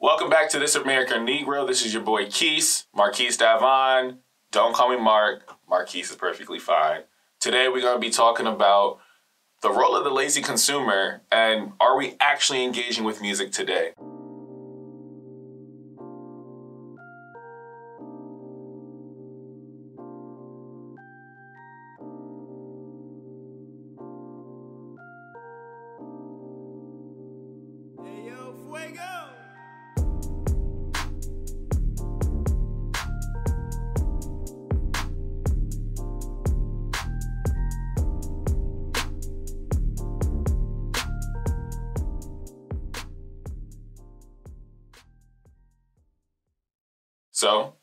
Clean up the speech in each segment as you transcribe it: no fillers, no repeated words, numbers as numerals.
Welcome back to This American Negro. This is your boy Marquise Davon. Don't call me Mark. Marquise is perfectly fine. Today we're going to be talking about the role of the lazy consumer and are we actually engaging with music today? So,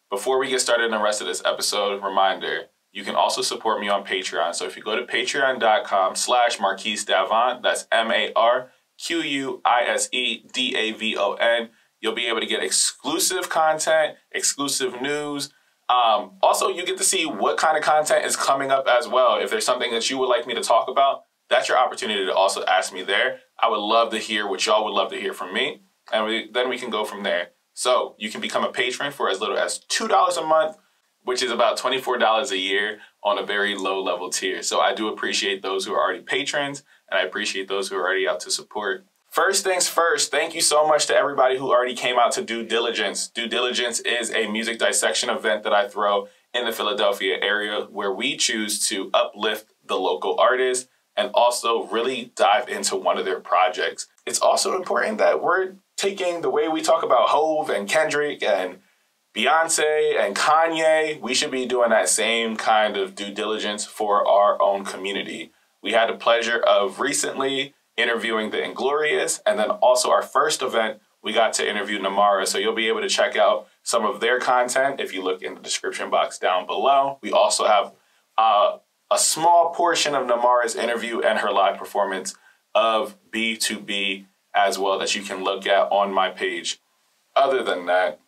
before we get started in the rest of this episode, reminder, you can also support me on Patreon. So if you go to patreon.com/Marquise Davon, that's MarquiseDavon, you'll be able to get exclusive content, exclusive news. Also, you get to see what kind of content is coming up as well. If there's something that you would like me to talk about, that's your opportunity to also ask me there. I would love to hear what y'all would love to hear from me, and then we can go from there. So you can become a patron for as little as $2 a month, which is about $24 a year on a very low level tier. So I do appreciate those who are already patrons, and I appreciate those who are already out to support. First things first, thank you so much to everybody who already came out to Due Diligence. Due Diligence is a music dissection event that I throw in the Philadelphia area where we choose to uplift the local artists and also really dive into one of their projects. It's also important that we're taking the way we talk about Hove and Kendrick and Beyonce and Kanye, we should be doing that same kind of due diligence for our own community. We had the pleasure of recently interviewing the Inglorious, and then also our first event, we got to interview Namara. So you'll be able to check out some of their content if you look in the description box down below. We also have a small portion of Namara's interview and her live performance of B2B as well that you can look at on my page. Other than that,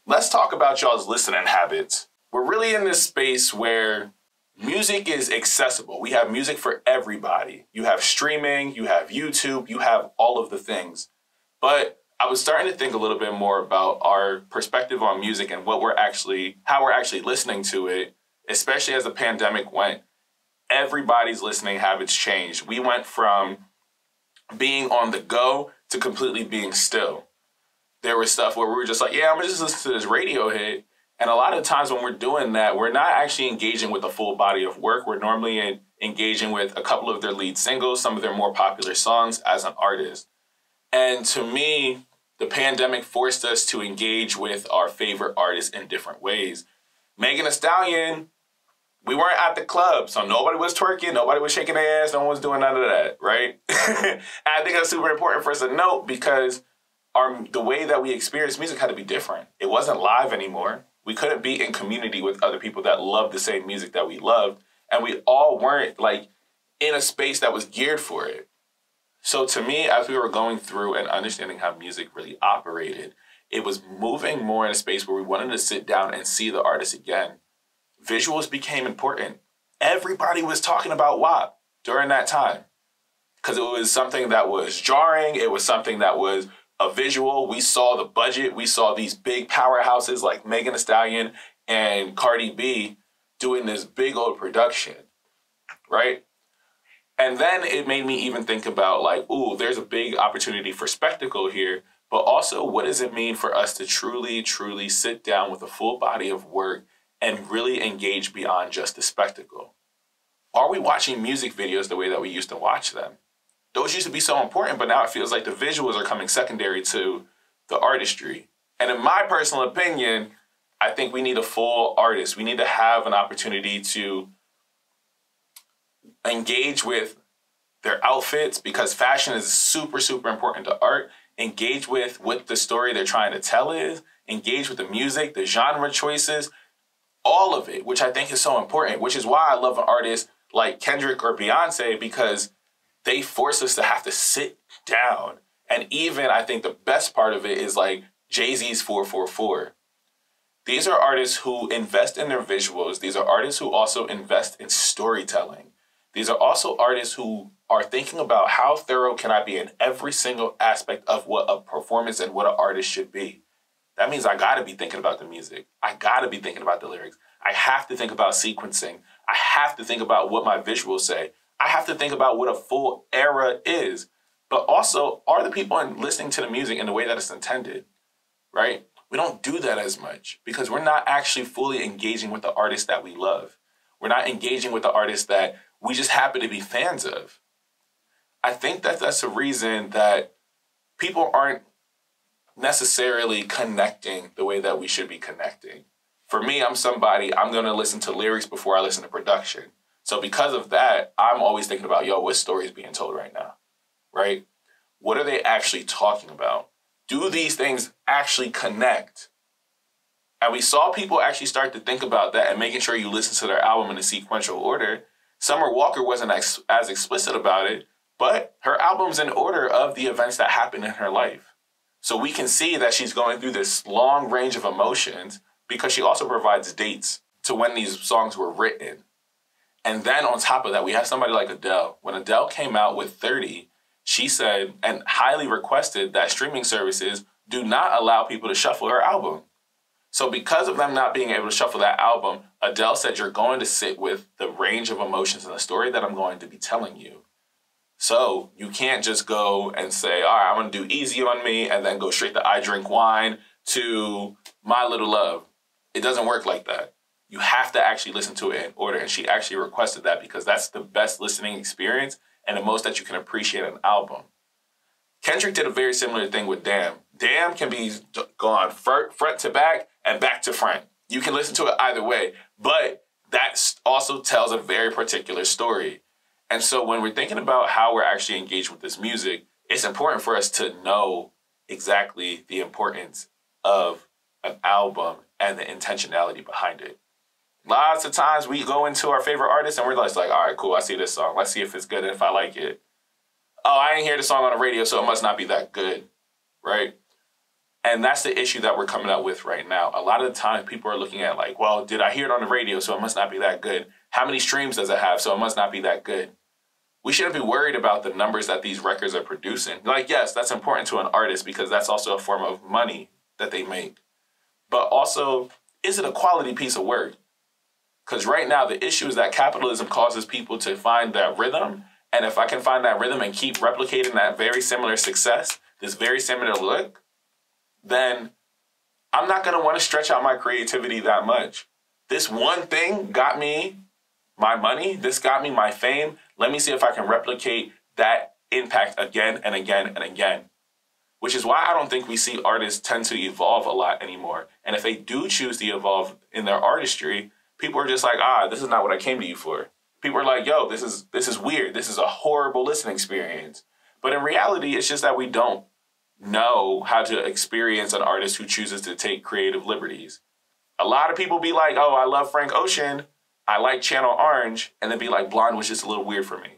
let's talk about y'all's listening habits. We're really in this space where music is accessible. We have music for everybody. You have streaming, you have YouTube, you have all of the things. But I was starting to think a little bit more about our perspective on music and how we're actually listening to it, especially as the pandemic went. Everybody's listening habits changed. We went from being on the go to completely being still. There was stuff where we were just like, yeah, I'm gonna just listen to this radio hit. And a lot of times when we're doing that, we're not actually engaging with a full body of work. We're normally engaging with a couple of their lead singles, some of their more popular songs as an artist. And to me, the pandemic forced us to engage with our favorite artists in different ways. Megan Thee Stallion, we weren't at the club, so nobody was twerking, nobody was shaking their ass, no one was doing none of that, right? And I think that's super important for us to note because the way that we experienced music had to be different. It wasn't live anymore. We couldn't be in community with other people that loved the same music that we loved, and we all weren't like in a space that was geared for it. So to me, as we were going through and understanding how music really operated, it was moving more in a space where we wanted to sit down and see the artist again. Visuals became important. Everybody was talking about WAP during that time because it was something that was jarring. It was something that was a visual. We saw the budget. We saw these big powerhouses like Megan Thee Stallion and Cardi B doing this big old production, right? And then it made me even think about like, ooh, there's a big opportunity for spectacle here, but also what does it mean for us to truly, truly sit down with a full body of work and really engage beyond just the spectacle? Are we watching music videos the way that we used to watch them? Those used to be so important, but now it feels like the visuals are coming secondary to the artistry. And in my personal opinion, I think we need a full artist. We need to have an opportunity to engage with their outfits because fashion is super, super important to art. Engage with what the story they're trying to tell is. Engage with the music, the genre choices, all of it, which I think is so important, which is why I love an artist like Kendrick or Beyonce because they force us to have to sit down. And even I think the best part of it is like Jay-Z's 444. These are artists who invest in their visuals. These are artists who also invest in storytelling. These are also artists who are thinking about how thorough can I be in every single aspect of what a performance and what an artist should be. That means I gotta be thinking about the music. I gotta be thinking about the lyrics. I have to think about sequencing. I have to think about what my visuals say. I have to think about what a full era is. But also, are the people listening to the music in the way that it's intended, right? We don't do that as much because we're not actually fully engaging with the artists that we love. We're not engaging with the artists that we just happen to be fans of. I think that that's a reason that people aren't necessarily connecting the way that we should be connecting. For me, I'm going to listen to lyrics before I listen to production. So because of that, I'm always thinking about, what story is being told right now, right? What are they actually talking about? Do these things actually connect? And we saw people actually start to think about that and making sure you listen to their album in a sequential order. Summer Walker wasn't as explicit about it, but her album's in order of the events that happened in her life. So we can see that she's going through this long range of emotions because she also provides dates to when these songs were written. And then on top of that, we have somebody like Adele. When Adele came out with 30, she said and highly requested that streaming services do not allow people to shuffle her album. So because of them not being able to shuffle that album, Adele said, you're going to sit with the range of emotions and the story that I'm going to be telling you. So you can't just go and say, all right, I'm going to do Easy on Me and then go straight to I Drink Wine to My Little Love. It doesn't work like that. You have to actually listen to it in order. And she actually requested that because that's the best listening experience and the most that you can appreciate an album. Kendrick did a very similar thing with Damn. Damn can be gone front to back and back to front. You can listen to it either way, but that also tells a very particular story. And so when we're thinking about how we're actually engaged with this music, it's important for us to know exactly the importance of an album and the intentionality behind it. Lots of times we go into our favorite artist and we're just like, all right, cool, I see this song. Let's see if it's good and if I like it. Oh, I didn't hear the song on the radio, so it must not be that good, right? And that's the issue that we're coming up with right now. A lot of the time people are looking at like, well, did I hear it on the radio, so it must not be that good? How many streams does it have, so it must not be that good? We shouldn't be worried about the numbers that these records are producing. Like, yes, that's important to an artist because that's also a form of money that they make. But also, is it a quality piece of work? Because right now, the issue is that capitalism causes people to find that rhythm. And if I can find that rhythm and keep replicating that very similar success, this very similar look, then I'm not going to want to stretch out my creativity that much. This one thing got me my money. This got me my fame. Let me see if I can replicate that impact again and again and again. Which is why I don't think we see artists tend to evolve a lot anymore. And if they do choose to evolve in their artistry, people are just like, this is not what I came to you for. People are like, yo, this is weird. This is a horrible listening experience. But in reality, it's just that we don't know how to experience an artist who chooses to take creative liberties. A lot of people be like, oh, I love Frank Ocean. I like Channel Orange. And then be like, Blonde was just a little weird for me.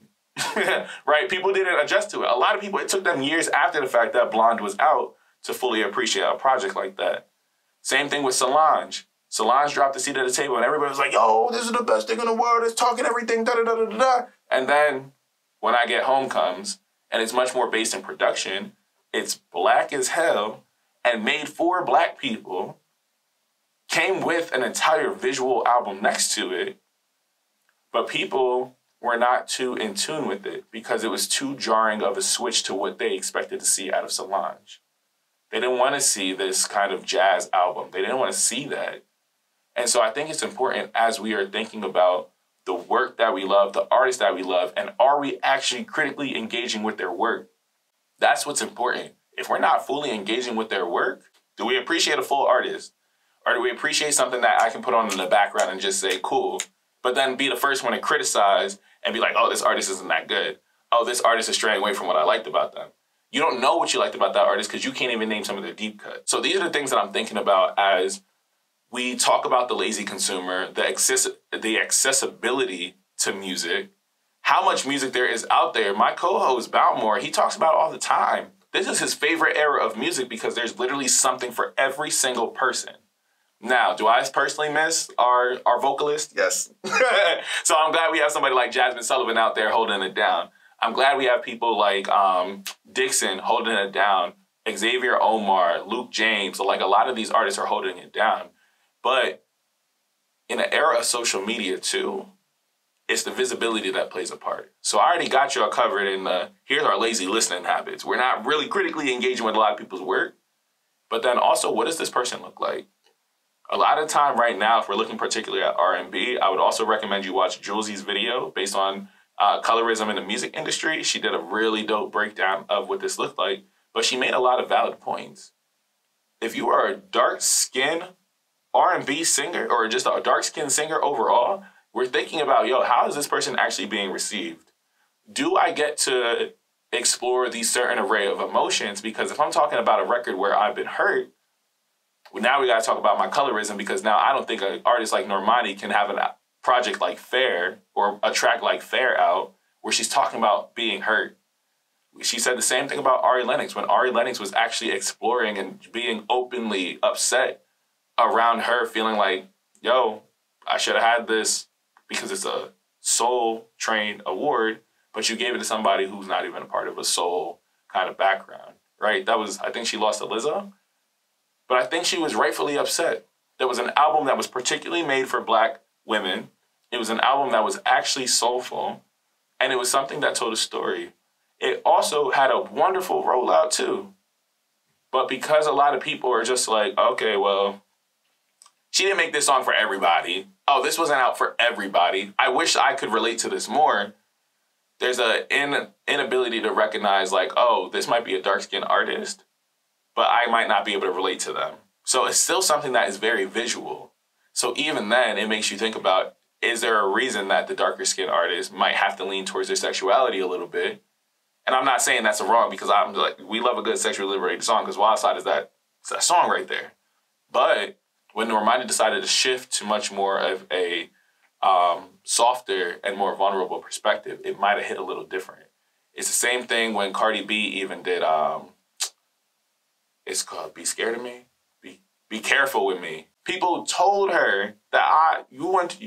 Right? People didn't adjust to it. A lot of people, it took them years after the fact that Blonde was out to fully appreciate a project like that. Same thing with Solange. Solange dropped the seat at the table and everybody was like, yo, this is the best thing in the world. It's talking everything, da-da-da-da-da. And then When I Get Home comes, and it's much more based in production. It's black as hell and made for black people. Came with an entire visual album next to it. But people were not too in tune with it because it was too jarring of a switch to what they expected to see out of Solange. They didn't want to see this kind of jazz album. They didn't want to see that. And so I think it's important as we are thinking about the work that we love, the artists that we love, and are we actually critically engaging with their work? That's what's important. If we're not fully engaging with their work, do we appreciate a full artist? Or do we appreciate something that I can put on in the background and just say, cool, but then be the first one to criticize and be like, oh, this artist isn't that good. Oh, this artist is straying away from what I liked about them. You don't know what you liked about that artist because you can't even name some of their deep cuts. So these are the things that I'm thinking about as we talk about the lazy consumer, the accessibility to music, how much music there is out there. My co-host, Balmore, he talks about it all the time. This is his favorite era of music because there's literally something for every single person. Now, do I personally miss our vocalist? Yes. So I'm glad we have somebody like Jasmine Sullivan out there holding it down. I'm glad we have people like Dixon holding it down, Xavier Omar, Luke James. So like a lot of these artists are holding it down. But in an era of social media too, it's the visibility that plays a part. So I already got y'all covered in here's our lazy listening habits. We're not really critically engaging with a lot of people's work. But then also, what does this person look like? A lot of time right now, if we're looking particularly at R&B, I would also recommend you watch Julesie's video based on colorism in the music industry. She did a really dope breakdown of what this looked like, but she made a lot of valid points. If you are a dark-skinned R&B singer or just a dark-skinned singer overall, we're thinking about, yo, how is this person actually being received? Do I get to explore these certain array of emotions? Because if I'm talking about a record where I've been hurt, well, now we got to talk about my colorism, because now I don't think an artist like Normani can have a project like Fair or a track like Fair out where she's talking about being hurt. She said the same thing about Ari Lennox when Ari Lennox was actually exploring and being openly upset around her feeling like, yo, I should have had this because it's a Soul Train award, but you gave it to somebody who's not even a part of a soul kind of background, right? That was, I think she lost to Lizzo, but I think she was rightfully upset. There was an album that was particularly made for Black women. It was an album that was actually soulful, and it was something that told a story. It also had a wonderful rollout too. But because a lot of people are just like, okay, well, she didn't make this song for everybody. Oh, this wasn't out for everybody. I wish I could relate to this more. There's an inability to recognize like, oh, this might be a dark-skinned artist, but I might not be able to relate to them. So it's still something that is very visual. So even then, it makes you think about, is there a reason that the darker-skinned artist might have to lean towards their sexuality a little bit? And I'm not saying that's wrong, because I'm like, we love a good sexually liberated song, because Wild Side is that song right there. But when Normani decided to shift to much more of a softer and more vulnerable perspective, it might have hit a little different. It's the same thing when Cardi B even did, it's called Be Scared of Me? Be Careful with Me. People told her that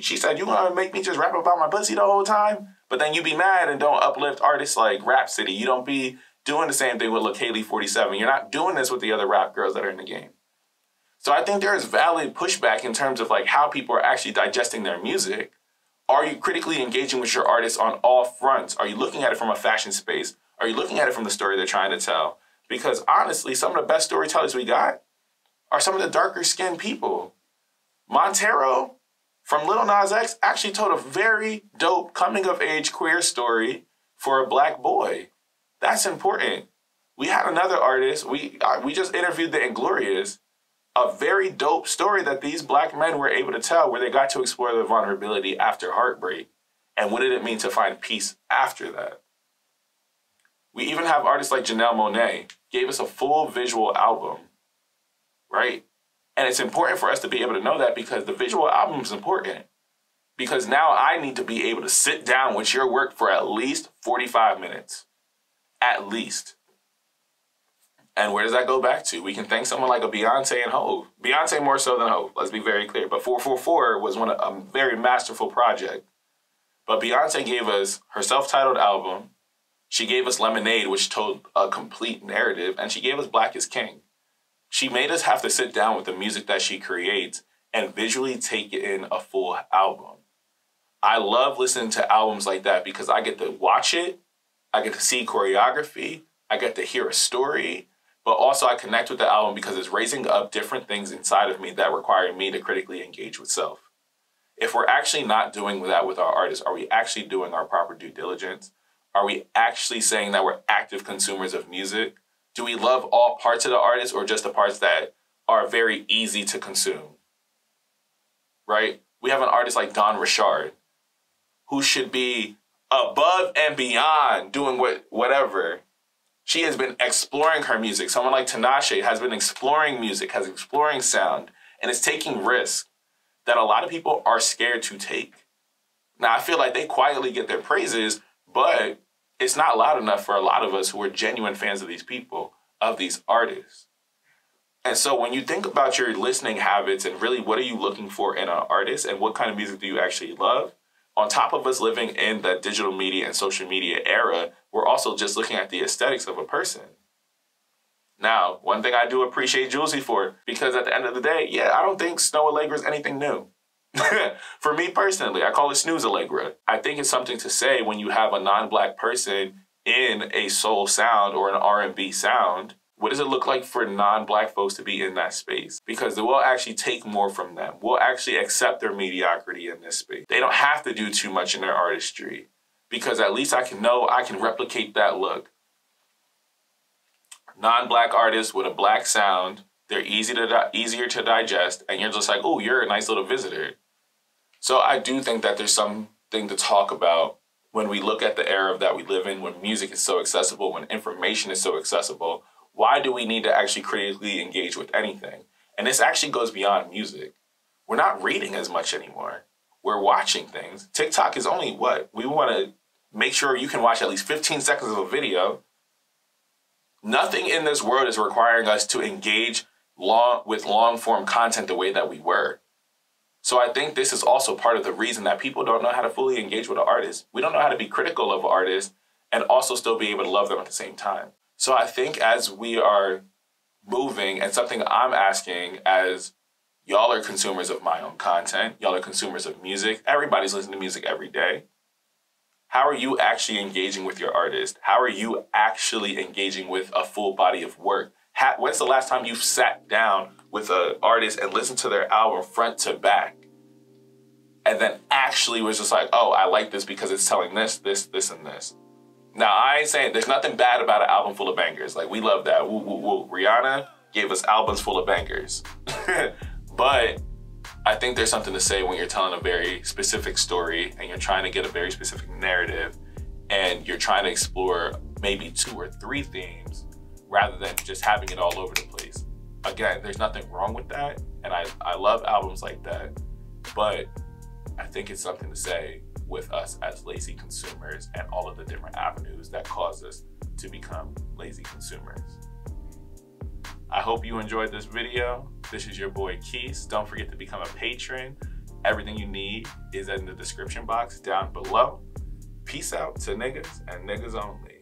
she said, you want to make me just rap about my pussy the whole time? But then you be mad and don't uplift artists like Rhapsody. You don't be doing the same thing with LaKaylee 47. You're not doing this with the other rap girls that are in the game. So I think there is valid pushback in terms of like how people are actually digesting their music. Are you critically engaging with your artists on all fronts? Are you looking at it from a fashion space? Are you looking at it from the story they're trying to tell? Because honestly, some of the best storytellers we got are some of the darker skinned people. Montero from Lil Nas X actually told a very dope coming of age queer story for a Black boy. That's important. We had another artist, we just interviewed the Inglorious, a very dope story that these Black men were able to tell where they got to explore their vulnerability after heartbreak. And what did it mean to find peace after that? We even have artists like Janelle Monáe gave us a full visual album, right? And it's important for us to be able to know that, because the visual album is important. Because now I need to be able to sit down with your work for at least 45 minutes. At least. And where does that go back to? We can thank someone like a Beyonce and Hove. Beyonce more so than Hove, let's be very clear. But 444 was a very masterful project. But Beyonce gave us her self-titled album. She gave us Lemonade, which told a complete narrative. And she gave us Black is King. She made us have to sit down with the music that she creates and visually take in a full album. I love listening to albums like that because I get to watch it, I get to see choreography, I get to hear a story, but also I connect with the album because it's raising up different things inside of me that require me to critically engage with self. If we're actually not doing that with our artists, are we actually doing our proper due diligence? Are we actually saying that we're active consumers of music? Do we love all parts of the artist or just the parts that are very easy to consume? Right? We have an artist like Don Richard, who should be above and beyond doing whatever. She has been exploring her music. Someone like Tinashe has been exploring music, has exploring sound, and is taking risks that a lot of people are scared to take. Now, I feel like they quietly get their praises, but it's not loud enough for a lot of us who are genuine fans of these people, of these artists. And so when you think about your listening habits and really what are you looking for in an artist and what kind of music do you actually love, on top of us living in the digital media and social media era, we're also just looking at the aesthetics of a person. Now, one thing I do appreciate Julesy for, because at the end of the day, yeah, I don't think Snow Allegra is anything new. For me personally, I call it Snooze Allegra. I think it's something to say when you have a non-Black person in a soul sound or an R&B sound. What does it look like for non-Black folks to be in that space? Because we'll actually take more from them. We'll actually accept their mediocrity in this space. They don't have to do too much in their artistry because at least I can know I can replicate that look. Non-Black artists with a Black sound, they're easier to digest, and you're just like, oh, you're a nice little visitor. So I do think that there's something to talk about when we look at the era that we live in, when music is so accessible, when information is so accessible. Why do we need to actually creatively engage with anything? And this actually goes beyond music. We're not reading as much anymore. We're watching things. TikTok is only what? We want to make sure you can watch at least 15 seconds of a video. Nothing in this world is requiring us to engage with long-form content the way that we were. So I think this is also part of the reason that people don't know how to fully engage with an artist. We don't know how to be critical of artists and also still be able to love them at the same time. So I think as we are moving, and something I'm asking as y'all are consumers of my own content, y'all are consumers of music, everybody's listening to music every day. How are you actually engaging with your artist? How are you actually engaging with a full body of work? When's the last time you've sat down with an artist and listened to their album front to back? And then actually was just like, oh, I like this because it's telling this, this, this, and this. Now, I ain't saying there's nothing bad about an album full of bangers. Like, we love that. Woo, woo, woo. Rihanna gave us albums full of bangers. But I think there's something to say when you're telling a very specific story and you're trying to get a very specific narrative and you're trying to explore maybe 2 or 3 themes rather than just having it all over the place. Again, there's nothing wrong with that. And I love albums like that. But I think it's something to say with us as lazy consumers and all of the different avenues that cause us to become lazy consumers. I hope you enjoyed this video. This is your boy Keys. Don't forget to become a patron. Everything you need is in the description box down below. Peace out to niggas and niggas only.